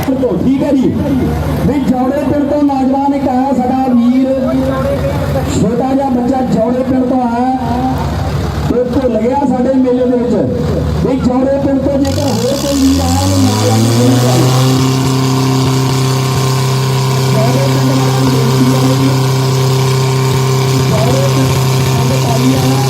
ठीक है जी भी जौड़े पिंड तो नौजवान एक आया साडा वीर छोटा जिहा बच्चा जौड़े पिंड तो आया तो भुल गया साडे मेले दे विच भी जौड़े पिंड तो जेकर होर कोई वीर आया वो नाल आके कोई गल जौड़े पिंड वाला बेनती है जौड़े पिंड पाई आया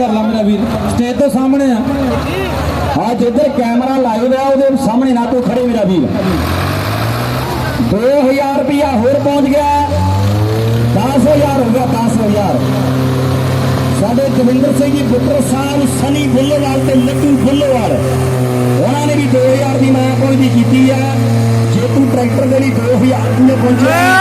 कर ला मेरा वीर स्टेज तो सामने हाँ जिधर कैमरा लाइव है वो सामने ना तो खड़े मेरा वीर 2000 रुपया होर पहुंच गया 10,000 हो गया 10,000 साढ़े दविंदर सिंह जी बुटर साहब सनी बुल्लोवाल ते लड्डू बुल्लोवाल उन्होंने भी 2000 की मैं कोई भी की है जे तू ट्रैक्टर के लिए 2000 में पहुंचे